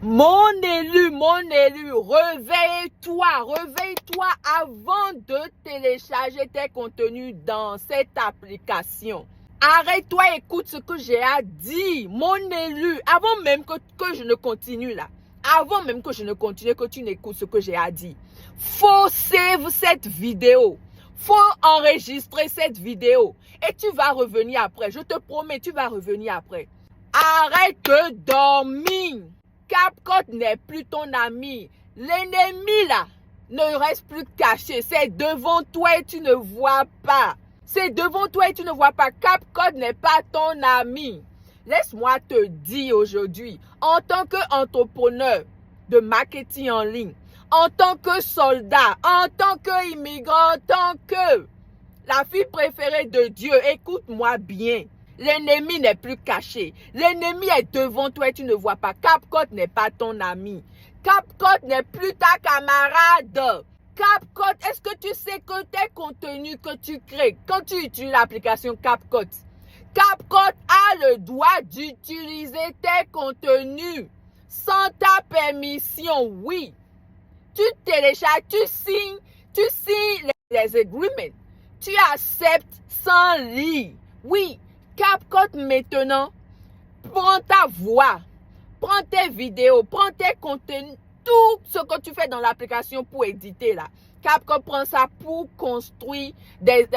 Mon élu, réveille-toi avant de télécharger tes contenus dans cette application. Arrête-toi, écoute ce que j'ai à dire. Mon élu, avant même que je ne continue là, avant même que je ne continue, que tu n'écoutes ce que j'ai à dire, faut save cette vidéo. Faut enregistrer cette vidéo. Et tu vas revenir après. Je te promets, tu vas revenir après. Arrête de dormir. CapCut n'est plus ton ami. L'ennemi là ne reste plus caché. C'est devant toi et tu ne vois pas. C'est devant toi et tu ne vois pas. CapCut n'est pas ton ami. Laisse-moi te dire aujourd'hui, en tant qu'entrepreneur de marketing en ligne, en tant que soldat, en tant qu'immigrant, en tant que la fille préférée de Dieu, écoute-moi bien. L'ennemi n'est plus caché. L'ennemi est devant toi et tu ne vois pas. CapCut n'est pas ton ami. CapCut n'est plus ta camarade. CapCut, est-ce que tu sais que tes contenus que tu crées, quand tu utilises l'application CapCut, CapCut a le droit d'utiliser tes contenus sans ta permission, oui. Tu télécharges, tu signes les agreements. Tu acceptes sans lire. Oui, CapCut maintenant prend ta voix, prend tes vidéos, prend tes contenus, tout ce que tu fais dans l'application pour éditer là. CapCut prend ça pour construire des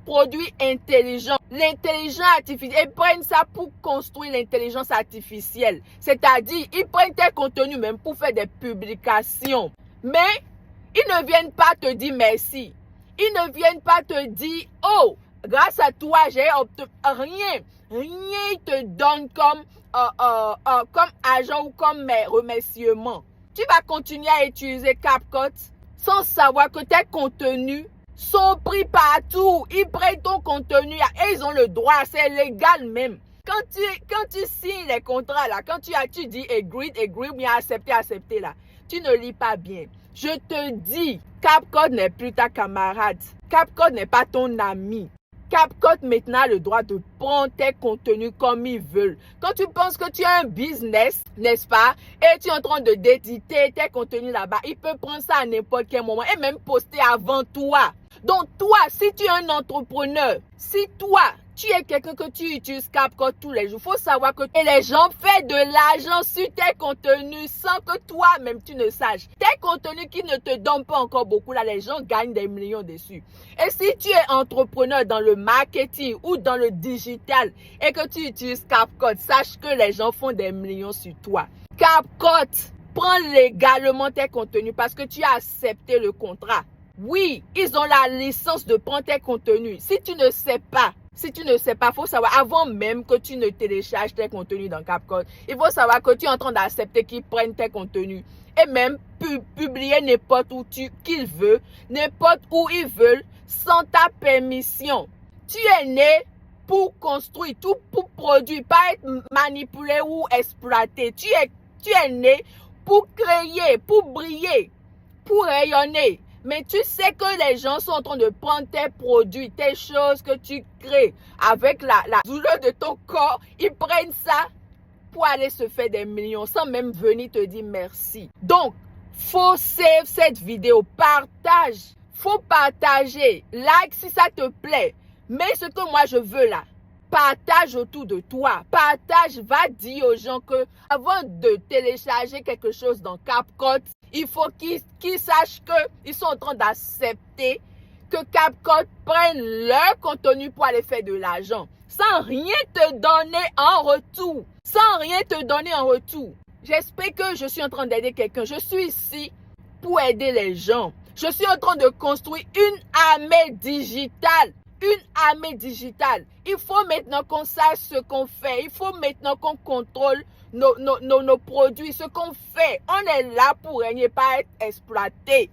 produits intelligents. L'intelligence artificielle, ils prennent ça pour construire l'intelligence artificielle. C'est-à-dire, ils prennent tes contenus même pour faire des publications. Mais, ils ne viennent pas te dire merci. Ils ne viennent pas te dire, oh, grâce à toi, j'ai obtenu rien. Rien ils te donnent comme argent ou comme remerciement. Tu vas continuer à utiliser CapCut sans savoir que tes contenus sont pris partout. Ils prennent ton contenu et ils ont le droit, c'est légal même. Quand tu signes les contrats là, quand tu dis agree, bien accepter là, tu ne lis pas bien. Je te dis, CapCut n'est plus ta camarade. CapCut n'est pas ton ami. CapCut maintenant a le droit de prendre tes contenus comme ils veulent. Quand tu penses que tu as un business, n'est-ce pas, et tu es en train d'éditer tes contenus là-bas, il peut prendre ça à n'importe quel moment et même poster avant toi. Donc toi, si tu es un entrepreneur, si toi, tu es quelqu'un que tu utilises CapCut tous les jours, il faut savoir que les gens font de l'argent sur tes contenus sans que toi-même tu ne saches. Tes contenus qui ne te donnent pas encore beaucoup, là, les gens gagnent des millions dessus. Et si tu es entrepreneur dans le marketing ou dans le digital et que tu utilises CapCut, sache que les gens font des millions sur toi. CapCut prend légalement tes contenus parce que tu as accepté le contrat. Oui, ils ont la licence de prendre tes contenus. Si tu ne sais pas, il faut savoir, avant même que tu ne télécharges tes contenus dans CapCut, il faut savoir que tu es en train d'accepter qu'ils prennent tes contenus et même publier n'importe où qu'ils veulent, n'importe où ils veulent, sans ta permission. Tu es né pour construire, tout pour produire, pas être manipulé ou exploité. Tu es né pour créer, pour briller, pour rayonner. Mais tu sais que les gens sont en train de prendre tes produits, tes choses que tu crées avec la douleur de ton corps. Ils prennent ça pour aller se faire des millions sans même venir te dire merci. Donc, faut save cette vidéo, partage. Faut partager, like si ça te plaît. Mais ce que moi je veux là, partage autour de toi. Partage, va dire aux gens que avant de télécharger quelque chose dans CapCut, il faut qu'ils sachent qu'ils sont en train d'accepter que CapCut prenne leur contenu pour aller faire de l'argent. Sans rien te donner en retour. Sans rien te donner en retour. J'espère que je suis en train d'aider quelqu'un. Je suis ici pour aider les gens. Je suis en train de construire une armée digitale. Une armée digitale. Il faut maintenant qu'on sache ce qu'on fait. Il faut maintenant qu'on contrôle nos produits. Ce qu'on fait, on est là pour régner, pas être exploité.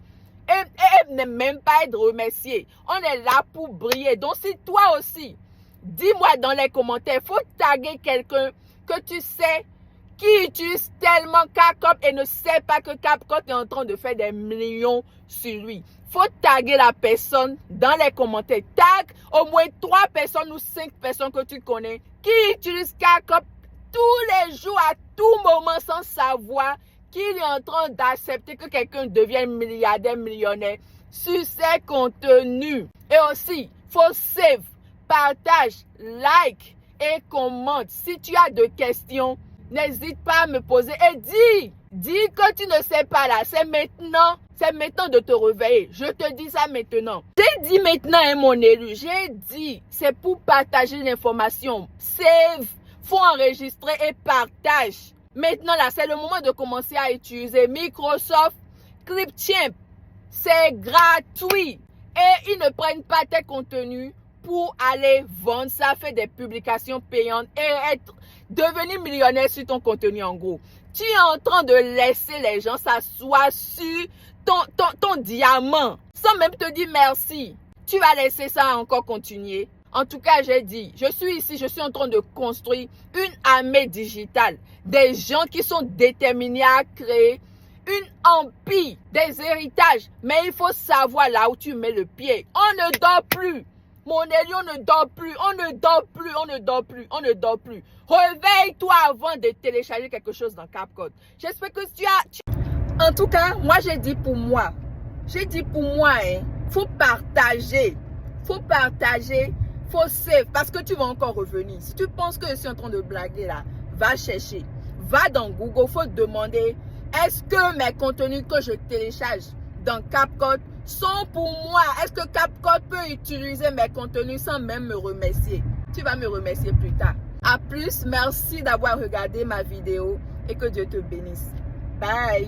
Et ne même pas être remercié. On est là pour briller. Donc si toi aussi, dis-moi dans les commentaires, il faut taguer quelqu'un que tu sais qui utilise tellement CapCut et ne sait pas que CapCut est en train de faire des millions sur lui. Faut taguer la personne dans les commentaires. Tag au moins 3 personnes ou 5 personnes que tu connais qui utilisent CapCut tous les jours, à tout moment, sans savoir qu'il est en train d'accepter que quelqu'un devienne milliardaire, millionnaire sur ses contenus. Et aussi, faut save, partage, like et commente. Si tu as des questions, n'hésite pas à me poser et dis que tu ne sais pas là. C'est maintenant de te réveiller. Je te dis ça maintenant. J'ai dit maintenant, hein, mon élu. J'ai dit, c'est pour partager l'information. Save, faut enregistrer et partage. Maintenant là, c'est le moment de commencer à utiliser Microsoft Clipchamp. C'est gratuit. Et ils ne prennent pas tes contenus pour aller vendre ça, faire des publications payantes et devenir millionnaire sur ton contenu en gros. Tu es en train de laisser les gens s'asseoir sur ton diamant sans même te dire merci. Tu vas laisser ça encore continuer. En tout cas, j'ai dit, je suis ici, je suis en train de construire une armée digitale. Des gens qui sont déterminés à créer une empire, des héritages. Mais il faut savoir là où tu mets le pied. On ne dort plus. Mon élu, on ne dort plus, on ne dort plus, on ne dort plus, on ne dort plus. Réveille-toi avant de télécharger quelque chose dans CapCut. J'espère que tu as... En tout cas, moi j'ai dit pour moi. J'ai dit pour moi, hein, faut partager. Faut partager, faut save, parce que tu vas encore revenir. Si tu penses que je suis en train de blaguer là, va chercher. Va dans Google, faut demander, est-ce que mes contenus que je télécharge dans CapCut sont pour moi? Est-ce que CapCut peut utiliser mes contenus sans même me remercier? Tu vas me remercier plus tard. À plus, merci d'avoir regardé ma vidéo et que Dieu te bénisse. Bye!